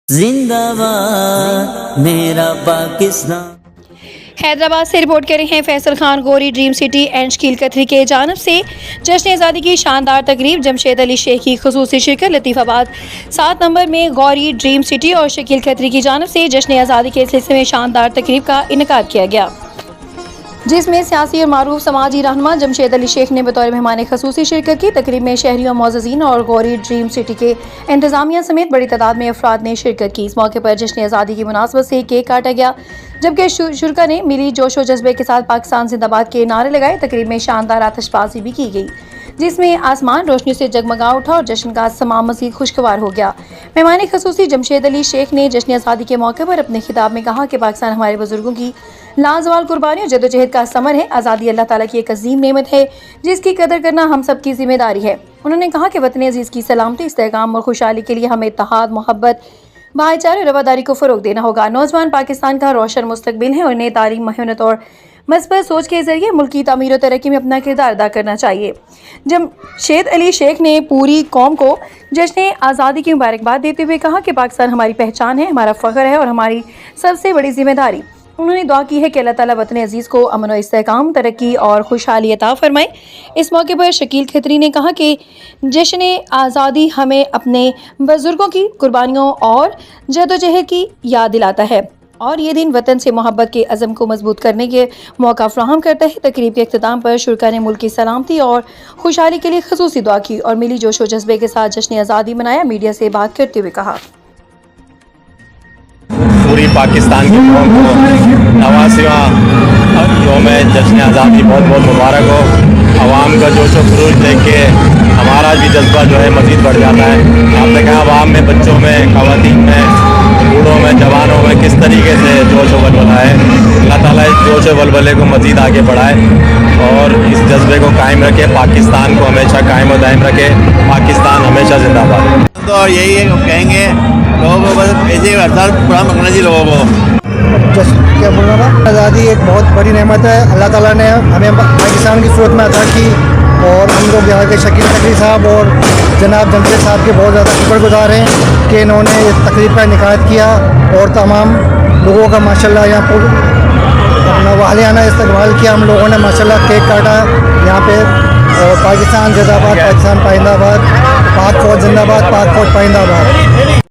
जिंदाबाद मेरा पाकिस्तान। हैदराबाद से रिपोर्ट कर रहे हैं Faisal Khan. Gauri dream city and Shakeel Khatri के जानब से जश्न आज़ादी की शानदार तकरीब, जमशेद अली शेख की खुसूसी शिरकत। लतीफ़ाबाद 7 नंबर में गौरी ड्रीम सिटी और शकील खत्री की जानब से जश्न आज़ादी के सिलसिले में शानदार तकरीब का इनेकाद किया गया, जिसमें सियासी और मारूफ समाजी रहनुमा जमशेद अली शेख ने बतौर मेहमान खसूसी शिरकत की। तकरीब में शहरियों, मोअज़्ज़िज़ीन और गौरी ड्रीम सिटी के इंतजामिया समेत बड़ी तादाद में अफराद ने शिरकत की। इस मौके पर जश्न आज़ादी की मुनासबत से केक काटा गया, जबकि शुरका ने मिली जोश व जज्बे के साथ पाकिस्तान जिंदाबाद के नारे लगाए। तकरीब में शानदार आतिशबाजी भी की गई, जिसमें आसमान रोशनी से जगमगा उठा और जश्न का समा मज़ीद खुशगवार हो गया। मेहमान खसूसी जमशेद अली शेख ने जश्न आज़ादी के मौके पर अपने खिताब में कहा कि पाकिस्तान हमारे बुजुर्गों की लाजवाल कुर्बानी और जद्दोजहद का समर है। आज़ादी अल्लाह ताला की एक अजीम नेमत है, जिसकी कदर करना हम सब की जिम्मेदारी है। उन्होंने कहा कि वतन अजीज़ की सलामती, इस्तेहकाम और खुशहाली के लिए हमें इत्तेहाद, मोहब्बत, भाईचारे और रवादारी को फ़रोग देना होगा। नौजवान पाकिस्तान का रोशन मुस्तकबिल है और इन्हें तालीम, मेहनत और मस्बत सोच के जरिए मुल्क की तामीर और तरक्की में अपना किरदार अदा करना चाहिए। जमशेद अली शेख ने पूरी कौम को जश्न आज़ादी की मुबारकबाद देते हुए कहा कि पाकिस्तान हमारी पहचान है, हमारा फ़ख्र है और हमारी सबसे बड़ी जिम्मेदारी। उन्होंने दुआ की है कि अल्लाह ताला वतन अजीज़ को अमन और इस्तेहकाम, तरक्की और खुशहाली अता फरमाए। इस मौके पर शकील खत्री ने कहा कि जश्न आज़ादी हमें अपने बुजुर्गों की कुर्बानियों और जद्दोजहद की याद दिलाता है और ये दिन वतन से मोहब्बत के अज़म को मजबूत करने के मौका फ्राहम करता है। तकरीब के अख्ताम पर शुरका ने मुल्क की सलामती और खुशहाली के लिए खसूसी दुआ की और मिली जोश व जज्बे के साथ जश्न आज़ादी मनाया। मीडिया से बात करते हुए कहा, पूरी पाकिस्तान की कौम को 89वां यौम जश्न आज़ादी बहुत बहुत मुबारक हो। आवाम का जोश व खरूज देख के हमारा भी जज्बा जो है मज़ीद बढ़ जाता है। आपने कहा आवाम में, बच्चों में, ख़वातीन में, बूढ़ों में, जवानों में किस तरीके से जोश व वलवला है। अल्लाह ताला इस जोश व वलवले को मज़ीद आगे बढ़ाए और इस जज्बे को कायम रखे, पाकिस्तान को हमेशा कायम व दायम रखे। पाकिस्तान हमेशा जिंदाबाद। तो यही है, कहेंगे लोगों को बस ऐसे हर साल प्रोग्राम रखना चाहिए लोगों को। क्या बोल रहा था, आज़ादी एक बहुत बड़ी नेमत है। अल्लाह ताला ने हमें पाकिस्तान की सूरत में अता की और हम लोग यहाँ के शकील खत्री साहब और जनाब जमशेद साहब के बहुत ज़्यादा शुक्रगुजार हैं कि इन्होंने इस तकरीब का इनेकाद किया और तमाम लोगों का माशाल्लाह यहाँ पर अपना वालियाना इस्तकबाल किया। हम लोगों ने माशाल्लाह केक काटा यहाँ पे और पाकिस्तान जिंदाबाद, पाकिस्तान पाइंदाबाद, पाक फौज जिंदाबाद, पाक फौज पाइंदाबाद।